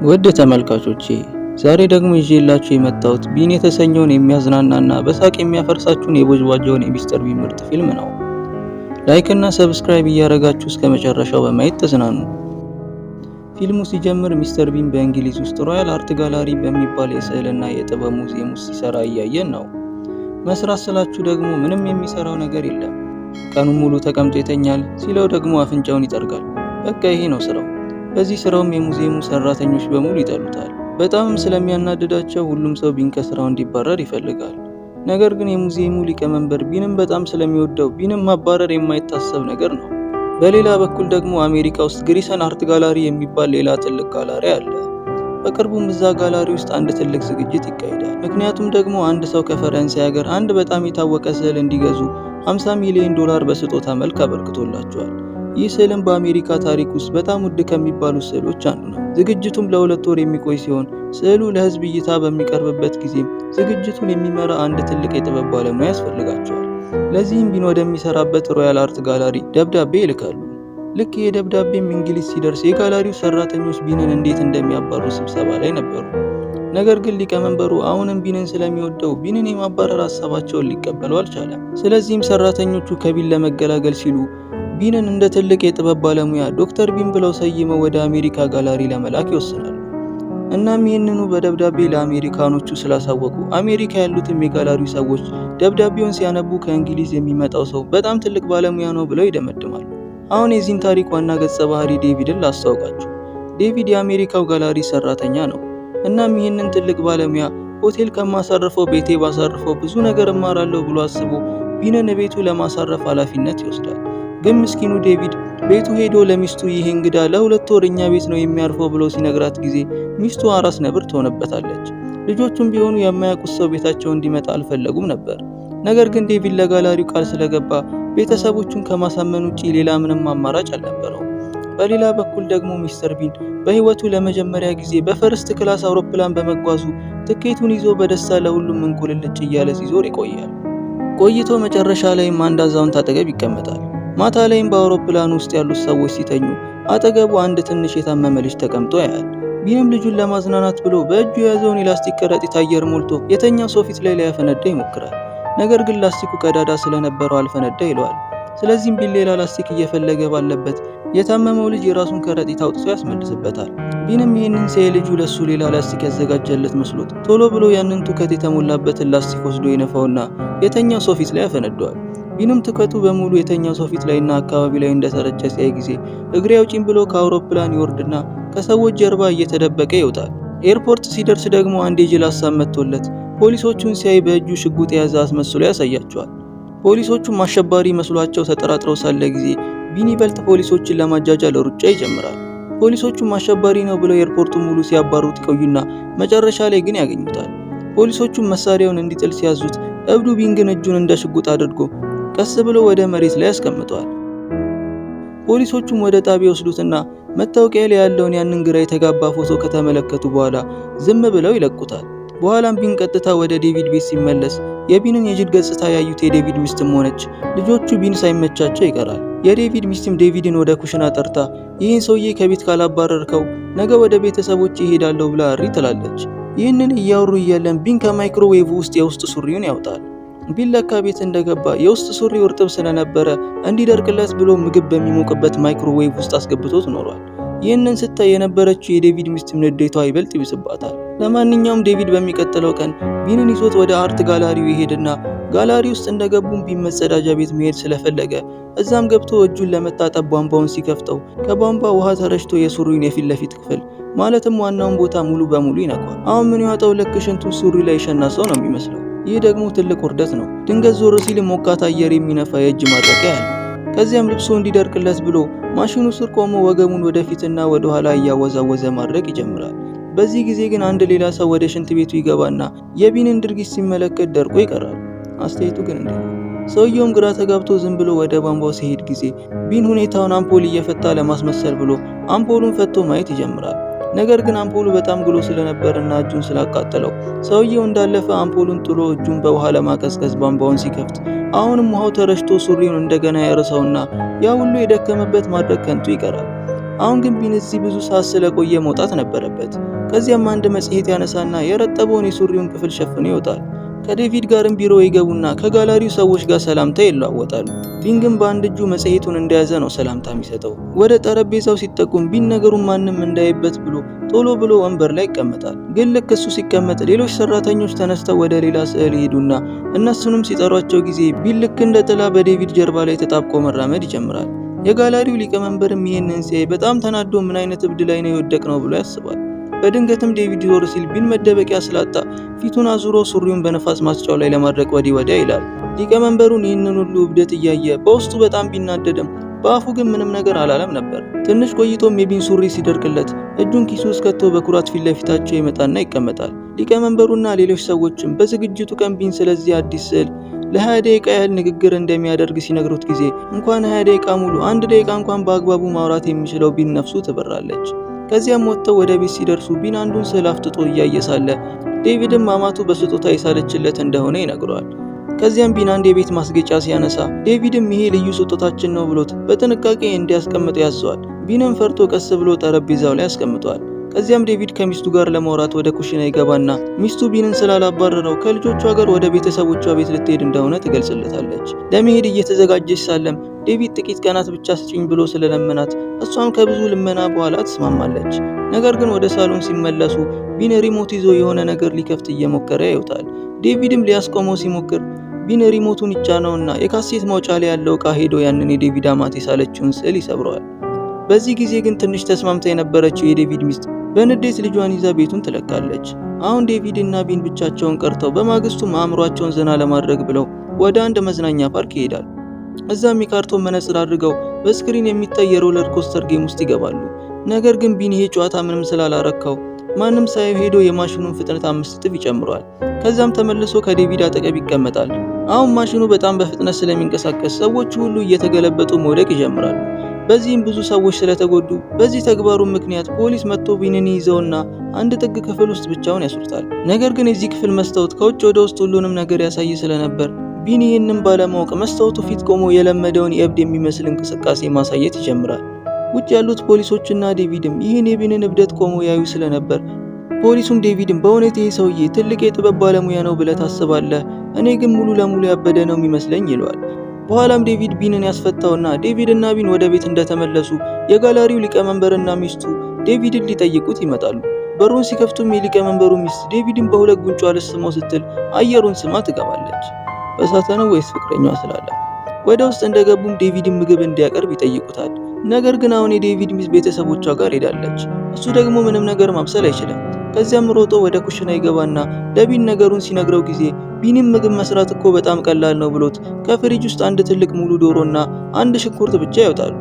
ውድ ተመልካቾቼ ዛሬ ደግሞ ይዤላችሁ የመጣሁት ቢን የተሰኘውን የሚያዝናናና በሳቅ የሚያፈርሳችሁን የቦጅቧጃውን የሚስተር ቢን ምርጥ ፊልም ነው። ላይክ እና ሰብስክራይብ እያደረጋችሁ እስከ መጨረሻው በማየት ተዝናኑ። ፊልሙ ሲጀምር ሚስተር ቢን በእንግሊዝ ውስጥ ሮያል አርት ጋላሪ በሚባል የስዕልና የጥበብ ሙዚየም ውስጥ ሲሰራ እያየን ነው። መስራት ስላችሁ ደግሞ ምንም የሚሰራው ነገር የለም። ቀኑን ሙሉ ተቀምጦ ይተኛል፣ ሲለው ደግሞ አፍንጫውን ይጠርጋል። በቃ ይሄ ነው ስራው። በዚህ ስራውም የሙዚየሙ ሰራተኞች በሙሉ ይጠሉታል። በጣምም ስለሚያናድዳቸው ሁሉም ሰው ቢን ከስራው እንዲባረር ይፈልጋል። ነገር ግን የሙዚየሙ ሊቀመንበር ቢንም በጣም ስለሚወደው ቢንም ማባረር የማይታሰብ ነገር ነው። በሌላ በኩል ደግሞ አሜሪካ ውስጥ ግሪሰን አርት ጋላሪ የሚባል ሌላ ትልቅ ጋላሪ አለ። በቅርቡም እዛ ጋላሪ ውስጥ አንድ ትልቅ ዝግጅት ይካሄዳል። ምክንያቱም ደግሞ አንድ ሰው ከፈረንሳይ ሀገር አንድ በጣም የታወቀ ስዕል እንዲገዙ $50 ሚሊዮን በስጦታ መልክ አበርክቶላቸዋል። ይህ ስዕልም በአሜሪካ ታሪክ ውስጥ በጣም ውድ ከሚባሉ ስዕሎች አንዱ ነው። ዝግጅቱም ለ2 ወር የሚቆይ ሲሆን ስዕሉ ለህዝብ እይታ በሚቀርብበት ጊዜም ዝግጅቱን የሚመራ አንድ ትልቅ የጥበብ ባለሙያ ያስፈልጋቸዋል። ለዚህም ቢን ወደሚሰራበት ሮያል አርት ጋላሪ ደብዳቤ ይልካሉ። ልክ ይህ ደብዳቤም እንግሊዝ ሲደርስ የጋላሪው ሰራተኞች ቢንን እንዴት እንደሚያባሩ ስብሰባ ላይ ነበሩ። ነገር ግን ሊቀመንበሩ አሁንም ቢንን ስለሚወደው ቢንን የማባረር ሀሳባቸውን ሊቀበሉ አልቻለም። ስለዚህም ሰራተኞቹ ከቢን ለመገላገል ሲሉ ቢንን እንደ ትልቅ የጥበብ ባለሙያ ዶክተር ቢን ብለው ሰይመው ወደ አሜሪካ ጋላሪ ለመላክ ይወስናሉ። እናም ይህንኑ በደብዳቤ ለአሜሪካኖቹ ስላሳወቁ አሜሪካ ያሉትም የጋላሪው ሰዎች ደብዳቤውን ሲያነቡ ከእንግሊዝ የሚመጣው ሰው በጣም ትልቅ ባለሙያ ነው ብለው ይደመድማሉ። አሁን የዚህን ታሪክ ዋና ገጸ ባህሪ ዴቪድን ላስታውቃችሁ። ዴቪድ የአሜሪካው ጋላሪ ሰራተኛ ነው። እናም ይህንን ትልቅ ባለሙያ ሆቴል ከማሳረፈው ቤቴ ባሳርፈው ብዙ ነገር እማራለሁ ብሎ አስቦ ቢንን ቤቱ ለማሳረፍ ኃላፊነት ይወስዳል። ግን ምስኪኑ ዴቪድ ቤቱ ሄዶ ለሚስቱ ይህ እንግዳ ለ2 ወር እኛ ቤት ነው የሚያርፈው ብሎ ሲነግራት ጊዜ ሚስቱ አራስ ነብር ትሆንበታለች። ልጆቹም ቢሆኑ የማያውቁት ሰው ቤታቸው እንዲመጣ አልፈለጉም ነበር። ነገር ግን ዴቪድ ለጋላሪው ቃል ስለገባ ቤተሰቦቹን ከማሳመን ውጪ ሌላ ምንም አማራጭ አልነበረውም። በሌላ በኩል ደግሞ ሚስተር ቢን በህይወቱ ለመጀመሪያ ጊዜ በፈርስት ክላስ አውሮፕላን በመጓዙ ትኬቱን ይዞ በደስታ ለሁሉም እንቁልልጭ እያለ ሲዞር ይቆያል። ቆይቶ መጨረሻ ላይም አንድ አዛውንት አጠገብ ይቀመጣል። ማታ ላይም በአውሮፕላን ውስጥ ያሉት ሰዎች ሲተኙ አጠገቡ አንድ ትንሽ የታመመ ልጅ ተቀምጦ ያያል። ቢንም ልጁን ለማዝናናት ብሎ በእጁ የያዘውን የላስቲክ ከረጢት አየር ሞልቶ የተኛው ሰው ፊት ላይ ሊያፈነዳ ይሞክራል። ነገር ግን ላስቲኩ ቀዳዳ ስለነበረው አልፈነዳ ይለዋል። ስለዚህም ቢን ሌላ ላስቲክ እየፈለገ ባለበት የታመመው ልጅ የራሱን ከረጢት አውጥቶ ያስመልስበታል። ቢንም ይህንን ሲያይ ልጁ ለሱ ሌላ ላስቲክ ያዘጋጀለት መስሎት ቶሎ ብሎ ያንን ትውከት የተሞላበትን ላስቲክ ወስዶ ይነፋውና የተኛው ሰው ፊት ላይ ያፈነደዋል። ቢንም ትከቱ በሙሉ የተኛው ሰው ፊት ላይና አካባቢ ላይ እንደተረጨ ሲያይ ጊዜ እግሬ አውጪኝ ብሎ ከአውሮፕላን ይወርድና ከሰዎች ጀርባ እየተደበቀ ይወጣል። ኤርፖርት ሲደርስ ደግሞ አንድ የጅል ሀሳብ መጥቶለት ፖሊሶቹን ሲያይ በእጁ ሽጉጥ የያዘ አስመስሎ ያሳያቸዋል። ፖሊሶቹም አሸባሪ መስሏቸው ተጠራጥረው ሳለ ጊዜ ቢን ይበልጥ ፖሊሶችን ለማጃጃል ሩጫ ይጀምራል። ፖሊሶቹም አሸባሪ ነው ብለው ኤርፖርቱን ሙሉ ሲያባሩት ይቆዩና መጨረሻ ላይ ግን ያገኙታል። ፖሊሶቹም መሳሪያውን እንዲጥል ሲያዙት እብዱ ቢን ግን እጁን እንደ ሽጉጥ አድርጎ ቀስ ብሎ ወደ መሬት ላይ ያስቀምጠዋል። ፖሊሶቹም ወደ ጣቢያ ወስዱትና መታወቂያ ላይ ያለውን ያንን ግራ የተጋባ ፎቶ ከተመለከቱ በኋላ ዝም ብለው ይለቁታል። በኋላም ቢን ቀጥታ ወደ ዴቪድ ቤት ሲመለስ የቢንን የጅል ገጽታ ያዩት የዴቪድ ሚስትም ሆነች ልጆቹ ቢን ሳይመቻቸው ይቀራል። የዴቪድ ሚስትም ዴቪድን ወደ ኩሽና ጠርታ ይህን ሰውዬ ከቤት ካላባረርከው ነገ ወደ ቤተሰቦች ይሄዳለሁ ብላ እሪ ትላለች። ይህንን እያወሩ እያለን ቢን ከማይክሮዌቭ ውስጥ የውስጥ ሱሪውን ያወጣል። ቢን ለካ ቤት እንደገባ የውስጥ ሱሪው እርጥብ ስለነበረ እንዲደርቅለት ብሎ ምግብ በሚሞቅበት ማይክሮዌቭ ውስጥ አስገብቶት ኖሯል። ይህንን ስታይ የነበረችው የዴቪድ ሚስትም ንዴቷ ይበልጥ ይብስባታል። ለማንኛውም ዴቪድ በሚቀጥለው ቀን ቢንን ይዞት ወደ አርት ጋላሪው ይሄድና ጋላሪ ውስጥ እንደገቡም ቢን መጸዳጃ ቤት መሄድ ስለፈለገ እዛም ገብቶ እጁን ለመታጠብ ቧንቧውን ሲከፍተው ከቧንቧ ውሃ ተረጭቶ የሱሪውን የፊት ለፊት ክፍል ማለትም ዋናውን ቦታ ሙሉ በሙሉ ይነካል። አሁን ምን ያወጣው ልክ ሽንቱን ሱሪ ላይ የሸና ሰው ነው የሚመስለው። ይህ ደግሞ ትልቅ ውርደት ነው። ድንገት ዞሮ ሲል ሞቃት አየር የሚነፋ የእጅ ማድረቂያ ያለ። ከዚያም ልብሱ እንዲደርቅለት ብሎ ማሽኑ ስር ቆሞ ወገቡን ወደፊትና ወደ ኋላ እያወዛወዘ ማድረግ ይጀምራል። በዚህ ጊዜ ግን አንድ ሌላ ሰው ወደ ሽንት ቤቱ ይገባና የቢንን ድርጊት ሲመለከት ደርቆ ይቀራል። አስተያየቱ ግን እንዴት ነው? ሰውየውም ግራ ተጋብቶ ዝም ብሎ ወደ ቧንቧው ሲሄድ ጊዜ ቢን ሁኔታውን አምፖል እየፈታ ለማስመሰል ብሎ አምፖሉን ፈቶ ማየት ይጀምራል። ነገር ግን አምፖሉ በጣም ግሎ ስለነበርና እጁን ስላቃጠለው ሰውየው እንዳለፈ አምፖሉን ጥሎ እጁን በውሃ ለማቀዝቀዝ ቧንቧውን ሲከፍት አሁንም ውሃው ተረጭቶ ሱሪውን እንደገና ያረሰውና ያ ሁሉ የደከመበት ማድረግ ከንቱ ይቀራል። አሁን ግን ቢን እዚህ ብዙ ሰዓት ስለቆየ መውጣት ነበረበት። ከዚያም አንድ መጽሔት ያነሳና የረጠበውን የሱሪውን ክፍል ሸፍኖ ይወጣል። ከዴቪድ ጋርም ቢሮ ይገቡና ከጋላሪው ሰዎች ጋር ሰላምታ ይለዋወጣሉ። ቢን ግን በአንድ እጁ መጽሔቱን እንደያዘ ነው ሰላምታ የሚሰጠው። ወደ ጠረጴዛው ሲጠቁም ቢን ነገሩን ማንም እንዳይበት ብሎ ቶሎ ብሎ ወንበር ላይ ይቀመጣል። ግን ልክ እሱ ሲቀመጥ ሌሎች ሰራተኞች ተነስተው ወደ ሌላ ስዕል ይሄዱና እነሱንም ሲጠሯቸው ጊዜ ቢን ልክ እንደ ጥላ በዴቪድ ጀርባ ላይ ተጣብቆ መራመድ ይጀምራል። የጋላሪው ሊቀመንበርም ይህንን ሲያይ በጣም ተናዶ ምን አይነት እብድ ላይ ነው የወደቅነው ብሎ ያስባል። በድንገትም ዴቪድ ዞር ሲል ቢን መደበቂያ ስላጣ ፊቱን አዙሮ ሱሪውን በነፋስ ማስጫው ላይ ለማድረግ ወዲያ ይላል። ሊቀመንበሩን ይህንን ሁሉ እብደት እያየ በውስጡ በጣም ቢናደድም በአፉ ግን ምንም ነገር አላለም ነበር። ትንሽ ቆይቶም የቢን ሱሪ ሲደርቅለት እጁን ኪሱ ውስጥ ከቶ በኩራት ፊት ለፊታቸው ይመጣና ይቀመጣል። ሊቀመንበሩና ሌሎች ሰዎችም በዝግጅቱ ቀን ቢን ስለዚህ አዲስ ስዕል ለ20 ደቂቃ ያህል ንግግር እንደሚያደርግ ሲነግሩት ጊዜ እንኳን 20 ደቂቃ ሙሉ 1 ደቂቃ እንኳን በአግባቡ ማውራት የሚችለው ቢን ነፍሱ ትበራለች። ከዚያም ወጥተው ወደ ቤት ሲደርሱ ቢን አንዱን ስዕል አፍጥጦ እያየ ሳለ ዴቪድም ማማቱ በስጦታ የሳለችለት እንደሆነ ይነግረዋል። ከዚያም ቢን አንድ የቤት ማስጌጫ ሲያነሳ ዴቪድም ይሄ ልዩ ስጦታችን ነው ብሎት በጥንቃቄ እንዲያስቀምጥ ያዘዋል። ቢንም ፈርቶ ቀስ ብሎ ጠረጴዛው ላይ ያስቀምጠዋል። ከዚያም ዴቪድ ከሚስቱ ጋር ለማውራት ወደ ኩሽና ይገባና ሚስቱ ቢንን ስላላባረረው ከልጆቿ ጋር ወደ ቤተሰቦቿ ቤት ልትሄድ እንደሆነ ትገልጽለታለች። ለመሄድ እየተዘጋጀች ሳለም ዴቪድ ጥቂት ቀናት ብቻ ስጭኝ ብሎ ስለለመናት እሷም ከብዙ ልመና በኋላ ትስማማለች። ነገር ግን ወደ ሳሎን ሲመለሱ ቢን ሪሞት ይዞ የሆነ ነገር ሊከፍት እየሞከረ ያዩታል። ዴቪድም ሊያስቆመው ሲሞክር ቢን ሪሞቱን ይጫነውና የካሴት ማውጫ ላይ ያለው ዕቃ ሄዶ ያንን የዴቪድ አማት የሳለችውን ስዕል ይሰብረዋል። በዚህ ጊዜ ግን ትንሽ ተስማምታ የነበረችው የዴቪድ ሚስት በንዴት ልጇን ይዛ ቤቱን ትለቃለች። አሁን ዴቪድ እና ቢን ብቻቸውን ቀርተው በማግስቱም አእምሯቸውን ዘና ለማድረግ ብለው ወደ አንድ መዝናኛ ፓርክ ይሄዳሉ። እዛም የካርቶን መነጽር አድርገው በስክሪን የሚታይ የሮለር ኮስተር ጌም ውስጥ ይገባሉ። ነገር ግን ቢን ይሄ ጨዋታ ምንም ስላላረካው ማንም ሳይው ሄዶ የማሽኑን ፍጥነት 5 እጥፍ ይጨምሯል። ከዛም ተመልሶ ከዴቪድ አጠገብ ይቀመጣል። አሁን ማሽኑ በጣም በፍጥነት ስለሚንቀሳቀስ ሰዎች ሁሉ እየተገለበጡ መውደቅ ይጀምራሉ። በዚህም ብዙ ሰዎች ስለተጎዱ በዚህ ተግባሩ ምክንያት ፖሊስ መጥቶ ቢንን ይዘውና አንድ ጥግ ክፍል ውስጥ ብቻውን ያስሩታል። ነገር ግን የዚህ ክፍል መስታወት ከውጭ ወደ ውስጥ ሁሉንም ነገር ያሳይ ስለነበር ቢን ይህንን ባለማወቅ መስታወቱ ፊት ቆሞ የለመደውን የእብድ የሚመስል እንቅስቃሴ ማሳየት ይጀምራል። ውጭ ያሉት ፖሊሶችና ዴቪድም ይህን የቢንን እብደት ቆሞ ያዩ ስለነበር ፖሊሱም ዴቪድም በእውነት ይሄ ሰውዬ ትልቅ የጥበብ ባለሙያ ነው ብለህ ታስባለህ? እኔ ግን ሙሉ ለሙሉ ያበደ ነው የሚመስለኝ ይለዋል። በኋላም ዴቪድ ቢንን ያስፈታውና ዴቪድ እና ቢን ወደ ቤት እንደተመለሱ የጋላሪው ሊቀመንበርና ሚስቱ ዴቪድን ሊጠይቁት ይመጣሉ። በሩን ሲከፍቱም የሊቀመንበሩ ሚስት ዴቪድን በሁለት ጉንጯ ልስመው ስትል አየሩን ስማ ትገባለች። በሳተ ነው ወይስ ፍቅረኛዋ ስላለ? ወደ ውስጥ እንደገቡም ዴቪድን ምግብ እንዲያቀርብ ይጠይቁታል። ነገር ግን አሁን የዴቪድ ሚስት ቤተሰቦቿ ጋር ሄዳለች። እሱ ደግሞ ምንም ነገር ማብሰል አይችልም። ከዚያም ሮጦ ወደ ኩሽና ይገባና ለቢን ነገሩን ሲነግረው ጊዜ ቢንም ምግብ መስራት እኮ በጣም ቀላል ነው ብሎት ከፍሪጅ ውስጥ አንድ ትልቅ ሙሉ ዶሮና አንድ ሽንኩርት ብቻ ያወጣሉ።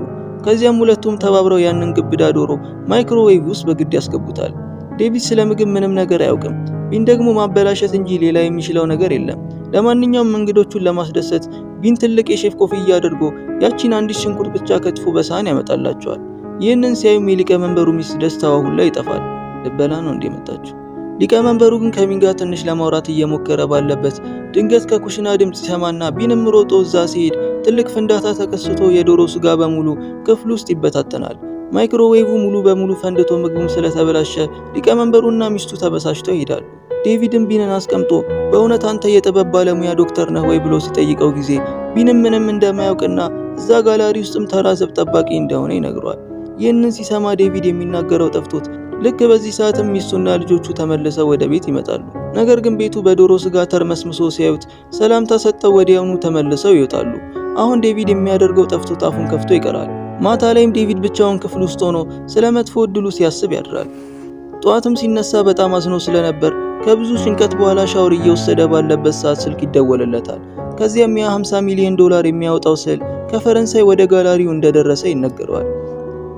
ከዚያም ሁለቱም ተባብረው ያንን ግብዳ ዶሮ ማይክሮዌቭ ውስጥ በግድ ያስገቡታል። ዴቪድ ስለ ምግብ ምንም ነገር አያውቅም። ቢን ደግሞ ማበላሸት እንጂ ሌላ የሚችለው ነገር የለም። ለማንኛውም እንግዶቹን ለማስደሰት ቢን ትልቅ የሼፍ ኮፍያ አድርጎ ያቺን አንዲት ሽንኩርት ብቻ ከትፎ በሳህን ያመጣላቸዋል። ይህንን ሲያዩም የሊቀመንበሩ ሚስት ደስታዋ ሁላ ይጠፋል። ልበላ ነው እንደመጣችው። ሊቀመንበሩ ግን ከቢን ጋር ትንሽ ለማውራት እየሞከረ ባለበት ድንገት ከኩሽና ድምጽ ሲሰማና ቢንም ሮጦ እዛ ሲሄድ ትልቅ ፍንዳታ ተከስቶ የዶሮ ስጋ በሙሉ ክፍል ውስጥ ይበታተናል። ማይክሮዌቭ ሙሉ በሙሉ ፈንድቶ ምግቡም ስለተበላሸ ሊቀመንበሩና ሚስቱ ተበሳጭተው ይሄዳሉ። ዴቪድም ቢንን አስቀምጦ በእውነት አንተ የጥበብ ባለሙያ ዶክተር ነህ ወይ ብሎ ሲጠይቀው ጊዜ ቢንም ምንም እንደማያውቅና እዛ ጋላሪ ውስጥም ተራ ዘብ ጠባቂ እንደሆነ ይነግረዋል። ይህንን ሲሰማ ዴቪድ የሚናገረው ጠፍቶት ልክ በዚህ ሰዓትም ሚስቱና ልጆቹ ተመልሰው ወደ ቤት ይመጣሉ። ነገር ግን ቤቱ በዶሮ ስጋ ተርመስምሶ ሲያዩት ሰላምታ ሰጥተው ወዲያውኑ ተመልሰው ይወጣሉ። አሁን ዴቪድ የሚያደርገው ጠፍቶት አፉን ከፍቶ ይቀራል። ማታ ላይም ዴቪድ ብቻውን ክፍል ውስጥ ሆኖ ስለ መጥፎ እድሉ ሲያስብ ያድራል። ጠዋትም ሲነሳ በጣም አዝኖ ስለነበር ከብዙ ጭንቀት በኋላ ሻወር እየወሰደ ባለበት ሰዓት ስልክ ይደወልለታል። ከዚያም የ50 ሚሊዮን ዶላር የሚያወጣው ስዕል ከፈረንሳይ ወደ ጋላሪው እንደደረሰ ይነገረዋል።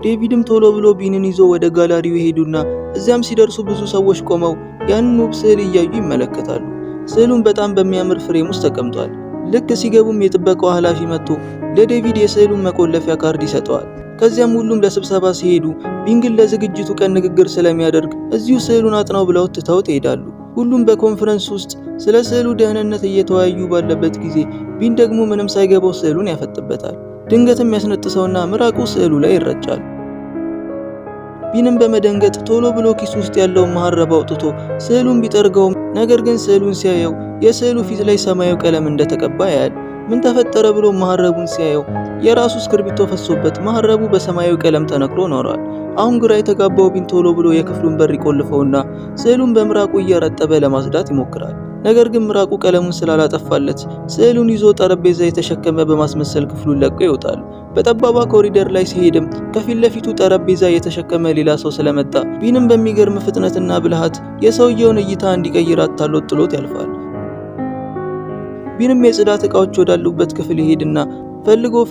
ዴቪድም ቶሎ ብሎ ቢንን ይዞ ወደ ጋላሪው ይሄዱና እዚያም ሲደርሱ ብዙ ሰዎች ቆመው ያንን ውብ ስዕል እያዩ ይመለከታሉ። ስዕሉም በጣም በሚያምር ፍሬም ውስጥ ተቀምጧል። ልክ ሲገቡም የጥበቃው ኃላፊ መጥቶ ለዴቪድ የስዕሉን መቆለፊያ ካርድ ይሰጠዋል። ከዚያም ሁሉም ለስብሰባ ሲሄዱ ቢን ግን ለዝግጅቱ ቀን ንግግር ስለሚያደርግ እዚሁ ስዕሉን አጥናው ብለው ትተውት ይሄዳሉ። ሁሉም በኮንፈረንስ ውስጥ ስለ ስዕሉ ደህንነት እየተወያዩ ባለበት ጊዜ ቢን ደግሞ ምንም ሳይገባው ስዕሉን ያፈጥበታል። ድንገትም ያስነጥሰውና ምራቁ ስዕሉ ላይ ይረጫል። ቢንም በመደንገጥ ቶሎ ብሎ ኪስ ውስጥ ያለውን መሐረብ አውጥቶ ስዕሉን ቢጠርገውም ነገር ግን ስዕሉን ሲያየው የስዕሉ ፊት ላይ ሰማያዊ ቀለም እንደተቀባ ያያል። ምን ተፈጠረ ብሎ መሐረቡን ሲያየው የራሱ እስክርቢቶ ፈሶበት መሐረቡ በሰማያዊ ቀለም ተነክሮ ኖሯል። አሁን ግራ የተጋባው ቢን ቶሎ ብሎ የክፍሉን በር ይቆልፈውና ስዕሉን በምራቁ እያረጠበ ለማጽዳት ይሞክራል። ነገር ግን ምራቁ ቀለሙን ስላላጠፋለት ስዕሉን ይዞ ጠረጴዛ የተሸከመ በማስመሰል ክፍሉን ለቆ ይወጣል። በጠባባ ኮሪደር ላይ ሲሄድም ከፊት ለፊቱ ጠረጴዛ የተሸከመ ሌላ ሰው ስለመጣ ቢንም በሚገርም ፍጥነትና ብልሃት የሰውየውን እይታ እንዲቀይር አታሎት ጥሎት ያልፋል። ቢንም የጽዳት ዕቃዎች ወዳሉበት ክፍል ይሄድና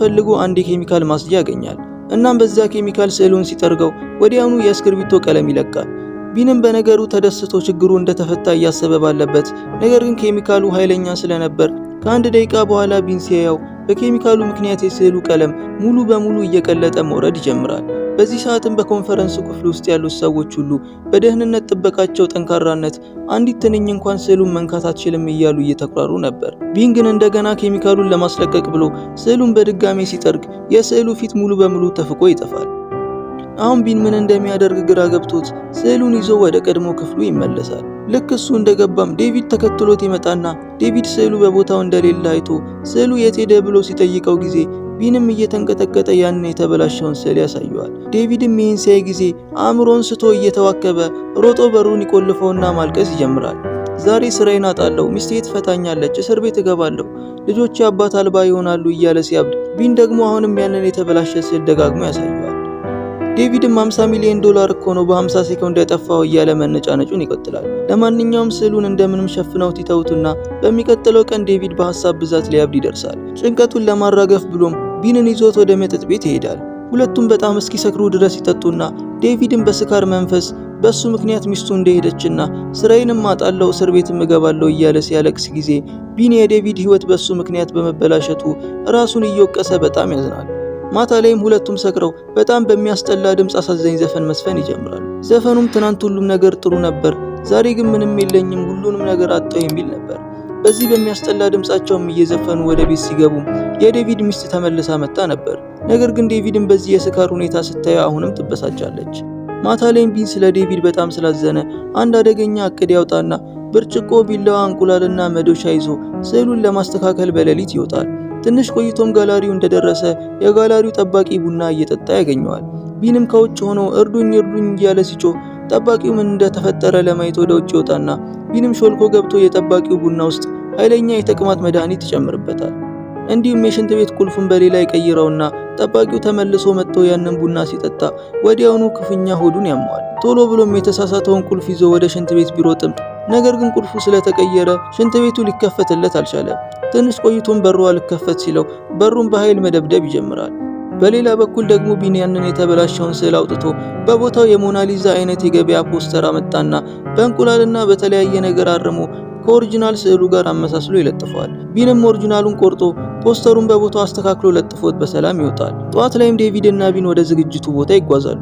ፈልጎ አንድ የኬሚካል ማስጃ ያገኛል። እናም በዛ ኬሚካል ስዕሉን ሲጠርገው ወዲያውኑ የእስክርቢቶ ቀለም ይለቃል። ቢንም በነገሩ ተደስቶ ችግሩ እንደተፈታ እያሰበ ባለበት ነገር ግን ኬሚካሉ ኃይለኛ ስለነበር ከአንድ ደቂቃ በኋላ ቢን ሲያየው በኬሚካሉ ምክንያት የስዕሉ ቀለም ሙሉ በሙሉ እየቀለጠ መውረድ ይጀምራል። በዚህ ሰዓትም በኮንፈረንስ ክፍል ውስጥ ያሉት ሰዎች ሁሉ በደህንነት ጥበቃቸው ጠንካራነት አንዲት ትንኝ እንኳን ስዕሉን መንካት አትችልም እያሉ እየተኩራሩ ነበር። ቢን ግን እንደገና ኬሚካሉን ለማስለቀቅ ብሎ ስዕሉን በድጋሜ ሲጠርግ የስዕሉ ፊት ሙሉ በሙሉ ተፍቆ ይጠፋል። አሁን ቢን ምን እንደሚያደርግ ግራ ገብቶት ስዕሉን ይዞ ወደ ቀድሞ ክፍሉ ይመለሳል። ልክ እሱ እንደገባም ዴቪድ ተከትሎት ይመጣና ዴቪድ ስዕሉ በቦታው እንደሌለ አይቶ ስዕሉ የት ሄደ ብሎ ሲጠይቀው ጊዜ ቢንም እየተንቀጠቀጠ ያንን የተበላሸውን ስዕል ያሳየዋል። ዴቪድም ይህን ሲያይ ጊዜ አእምሮን ስቶ እየተዋከበ ሮጦ በሩን ይቆልፈውና ማልቀስ ይጀምራል። ዛሬ ስራዬን አጣለሁ፣ ሚስቴ ትፈታኛለች፣ እስር ቤት እገባለሁ፣ ልጆቼ አባት አልባ ይሆናሉ እያለ ሲያብድ ቢን ደግሞ አሁንም ያንን የተበላሸ ስዕል ደጋግሞ ያሳየዋል። ዴቪድም $50 ሚሊዮን እኮ ነው በ50 ሴኮንድ ያጠፋው እያለ መነጫነጩን ይቀጥላል። ለማንኛውም ስዕሉን እንደምንም ሸፍነውት ይተውትና በሚቀጥለው ቀን ዴቪድ በሐሳብ ብዛት ሊያብድ ይደርሳል። ጭንቀቱን ለማራገፍ ብሎም ቢንን ይዞት ወደ መጠጥ ቤት ይሄዳል። ሁለቱም በጣም እስኪሰክሩ ድረስ ይጠጡና ዴቪድም በስካር መንፈስ በሱ ምክንያት ሚስቱ እንደሄደችና ስራዬንም አጣለው እስር ቤትም እገባለሁ እያለ ሲያለቅስ ጊዜ ቢን የዴቪድ ህይወት በሱ ምክንያት በመበላሸቱ ራሱን እየወቀሰ በጣም ያዝናል። ማታ ላይም ሁለቱም ሰክረው በጣም በሚያስጠላ ድምፅ አሳዛኝ ዘፈን መስፈን ይጀምራሉ። ዘፈኑም ትናንት ሁሉም ነገር ጥሩ ነበር፣ ዛሬ ግን ምንም የለኝም፣ ሁሉንም ነገር አጣው የሚል ነበር። በዚህ በሚያስጠላ ድምጻቸውም እየዘፈኑ ወደ ቤት ሲገቡ የዴቪድ ሚስት ተመልሳ መጣ ነበር። ነገር ግን ዴቪድን በዚህ የስካር ሁኔታ ስታየው አሁንም ትበሳጫለች። ማታ ላይም ቢን ስለ ዴቪድ በጣም ስላዘነ አንድ አደገኛ እቅድ ያውጣና ብርጭቆ፣ ቢላዋ፣ እንቁላልና መዶሻ ይዞ ስዕሉን ለማስተካከል በሌሊት ይወጣል። ትንሽ ቆይቶም ጋላሪው እንደደረሰ የጋላሪው ጠባቂ ቡና እየጠጣ ያገኘዋል። ቢንም ከውጭ ሆኖ እርዱኝ እያለ ሲጮህ ጠባቂው ምን እንደተፈጠረ ለማየት ወደ ውጭ ይወጣና ቢንም ሾልኮ ገብቶ የጠባቂው ቡና ውስጥ ኃይለኛ የተቅማጥ መድኃኒት ይጨምርበታል። እንዲሁም የሽንት ቤት ቁልፉን በሌላ ይቀይረውና ጠባቂው ተመልሶ መጥቶ ያንን ቡና ሲጠጣ ወዲያውኑ ክፉኛ ሆዱን ያመዋል። ቶሎ ብሎም የተሳሳተውን ቁልፍ ይዞ ወደ ሽንት ቤት ቢሮጥም ነገር ግን ቁልፉ ስለተቀየረ ሽንት ቤቱ ሊከፈትለት አልቻለም። ትንሽ ቆይቶም በሩ አልከፈት ሲለው በሩን በኃይል መደብደብ ይጀምራል። በሌላ በኩል ደግሞ ቢን ያንን የተበላሸውን ስዕል አውጥቶ በቦታው የሞናሊዛ አይነት የገበያ ፖስተር አመጣና በእንቁላልና በተለያየ ነገር አርሞ ከኦሪጂናል ስዕሉ ጋር አመሳስሎ ይለጥፈዋል። ቢንም ኦሪጂናሉን ቆርጦ ፖስተሩን በቦታው አስተካክሎ ለጥፎት በሰላም ይወጣል። ጠዋት ላይም ዴቪድ እና ቢን ወደ ዝግጅቱ ቦታ ይጓዛሉ።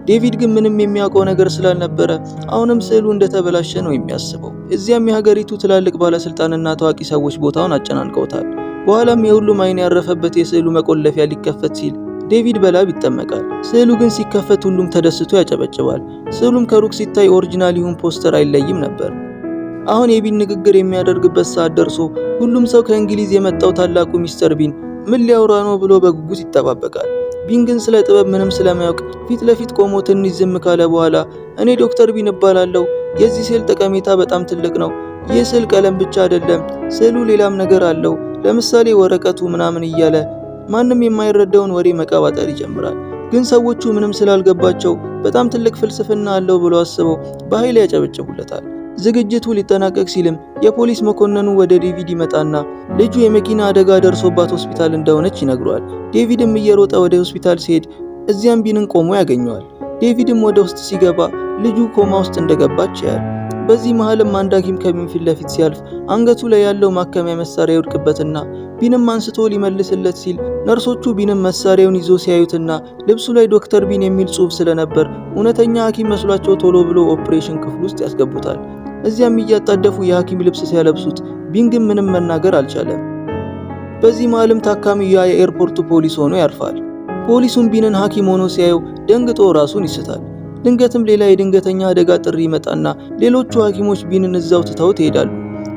ዴቪድ ግን ምንም የሚያውቀው ነገር ስላልነበረ አሁንም ስዕሉ እንደተበላሸ ነው የሚያስበው። እዚያም የሀገሪቱ ትላልቅ ባለስልጣንና ታዋቂ ሰዎች ቦታውን አጨናንቀውታል። በኋላም የሁሉም አይን ያረፈበት የስዕሉ መቆለፊያ ሊከፈት ሲል ዴቪድ በላብ ይጠመቃል። ስዕሉ ግን ሲከፈት ሁሉም ተደስቶ ያጨበጭባል። ስዕሉም ከሩቅ ሲታይ ኦሪጂናል ይሁን ፖስተር አይለይም ነበር። አሁን የቢን ንግግር የሚያደርግበት ሰዓት ደርሶ ሁሉም ሰው ከእንግሊዝ የመጣው ታላቁ ሚስተር ቢን ምን ሊያወራ ነው ብሎ በጉጉት ይጠባበቃል። ቢን ግን ስለ ጥበብ ምንም ስለማያውቅ ፊት ለፊት ቆሞ ትንሽ ዝም ካለ በኋላ እኔ ዶክተር ቢን እባላለሁ፣ የዚህ ስዕል ጠቀሜታ በጣም ትልቅ ነው። ይህ ስዕል ቀለም ብቻ አይደለም፣ ስዕሉ ሌላም ነገር አለው፣ ለምሳሌ ወረቀቱ ምናምን እያለ ማንም የማይረዳውን ወሬ መቀባጠር ይጀምራል። ግን ሰዎቹ ምንም ስላልገባቸው በጣም ትልቅ ፍልስፍና አለው ብሎ አስበው በኃይል ያጨበጭቡለታል። ዝግጅቱ ሊጠናቀቅ ሲልም የፖሊስ መኮንኑ ወደ ዴቪድ ይመጣና ልጁ የመኪና አደጋ ደርሶባት ሆስፒታል እንደሆነች ይነግረዋል። ዴቪድም እየሮጠ ወደ ሆስፒታል ሲሄድ እዚያም ቢንን ቆሞ ያገኘዋል። ዴቪድም ወደ ውስጥ ሲገባ ልጁ ኮማ ውስጥ እንደገባች ያያል። በዚህ መሃልም አንድ ሐኪም ከቢን ፊት ለፊት ሲያልፍ አንገቱ ላይ ያለው ማከሚያ መሳሪያ ይወድቅበትና ቢንም አንስቶ ሊመልስለት ሲል ነርሶቹ ቢንም መሳሪያውን ይዞ ሲያዩትና ልብሱ ላይ ዶክተር ቢን የሚል ጽሑፍ ስለነበር እውነተኛ ሐኪም መስሏቸው ቶሎ ብሎ ኦፕሬሽን ክፍል ውስጥ ያስገቡታል። እዚያም እያጣደፉ የሐኪም ልብስ ሲያለብሱት ቢን ግን ምንም መናገር አልቻለም። በዚህ መሃልም ታካሚው የኤርፖርቱ ፖሊስ ሆኖ ያርፋል። ፖሊሱም ቢንን ሐኪም ሆኖ ሲያየው ደንግጦ ራሱን ይስታል። ድንገትም ሌላ የድንገተኛ አደጋ ጥሪ ይመጣና ሌሎቹ ሐኪሞች ቢንን እዛው ትተው ይሄዳሉ።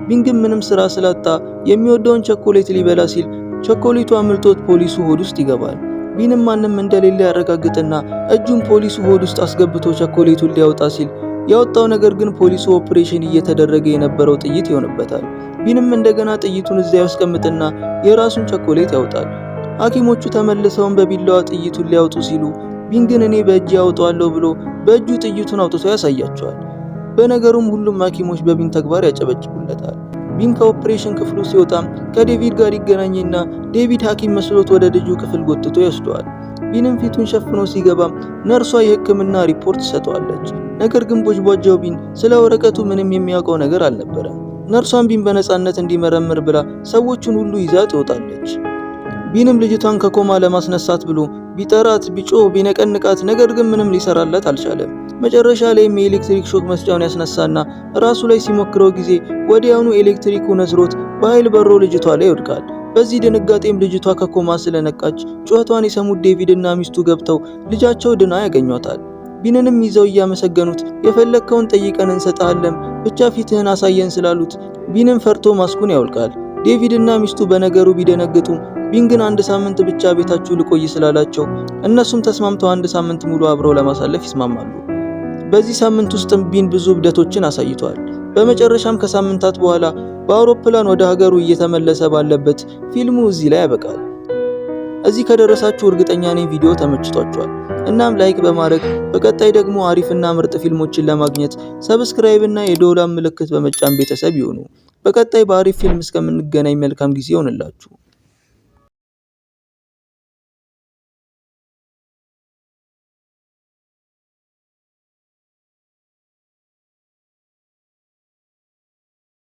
ቢን ግን ምንም ስራ ስላጣ የሚወደውን ቸኮሌት ሊበላ ሲል ቸኮሌቱ አምልጦት ፖሊሱ ሆድ ውስጥ ይገባል። ቢንም ማንም እንደሌለ ያረጋግጥና እጁን ፖሊሱ ሆድ ውስጥ አስገብቶ ቸኮሌቱን ሊያወጣ ሲል ያወጣው ነገር ግን ፖሊሱ ኦፕሬሽን እየተደረገ የነበረው ጥይት ይሆንበታል። ቢንም እንደገና ጥይቱን እዚያ ያስቀምጥና የራሱን ቸኮሌት ያወጣል። ሐኪሞቹ ተመልሰውን በቢላዋ ጥይቱን ሊያወጡ ሲሉ ቢን ግን እኔ በእጅ ያወጣዋለሁ ብሎ በእጁ ጥይቱን አውጥቶ ያሳያቸዋል። በነገሩም ሁሉም ሐኪሞች በቢን ተግባር ያጨበጭቡለታል። ቢን ከኦፕሬሽን ክፍሉ ሲወጣም ከዴቪድ ጋር ይገናኝና ዴቪድ ሐኪም መስሎት ወደ ልጁ ክፍል ጎትቶ ይወስደዋል። ቢንም ፊቱን ሸፍኖ ሲገባም ነርሷ የሕክምና ሪፖርት ትሰጠዋለች። ነገር ግን ቦጅቧጃው ቢን ስለ ወረቀቱ ምንም የሚያውቀው ነገር አልነበረም። ነርሷን ቢን በነፃነት እንዲመረምር ብላ ሰዎቹን ሁሉ ይዛ ትወጣለች። ቢንም ልጅቷን ከኮማ ለማስነሳት ብሎ ቢጠራት ቢጮህ ቢነቀንቃት ነገር ግን ምንም ሊሰራለት አልቻለም። መጨረሻ ላይም የኤሌክትሪክ ሾክ መስጫውን ያስነሳና ራሱ ላይ ሲሞክረው ጊዜ ወዲያውኑ ኤሌክትሪኩ ነዝሮት በኃይል በሮ ልጅቷ ላይ ይወድቃል። በዚህ ድንጋጤም ልጅቷ ከኮማ ስለነቃች ጩኸቷን የሰሙት ዴቪድና ሚስቱ ገብተው ልጃቸው ድና ያገኟታል። ቢንንም ይዘው እያመሰገኑት የፈለግከውን ጠይቀን እንሰጣለን ብቻ ፊትህን አሳየን ስላሉት ቢንም ፈርቶ ማስኩን ያወልቃል። ዴቪድና ሚስቱ በነገሩ ቢደነግጡም ቢን ግን 1 ሳምንት ብቻ ቤታችሁ ልቆይ ስላላቸው እነሱም ተስማምተው 1 ሳምንት ሙሉ አብረው ለማሳለፍ ይስማማሉ። በዚህ ሳምንት ውስጥም ቢን ብዙ እብደቶችን አሳይቷል። በመጨረሻም ከሳምንታት በኋላ በአውሮፕላን ወደ ሀገሩ እየተመለሰ ባለበት ፊልሙ እዚህ ላይ ያበቃል። እዚህ ከደረሳችሁ እርግጠኛ ነኝ ቪዲዮ ተመችቷችኋል። እናም ላይክ በማድረግ በቀጣይ ደግሞ አሪፍና ምርጥ ፊልሞችን ለማግኘት ሰብስክራይብ እና የደወል ምልክት በመጫን ቤተሰብ ይሁኑ። በቀጣይ በአሪፍ ፊልም እስከምንገናኝ መልካም ጊዜ ይሆንላችሁ።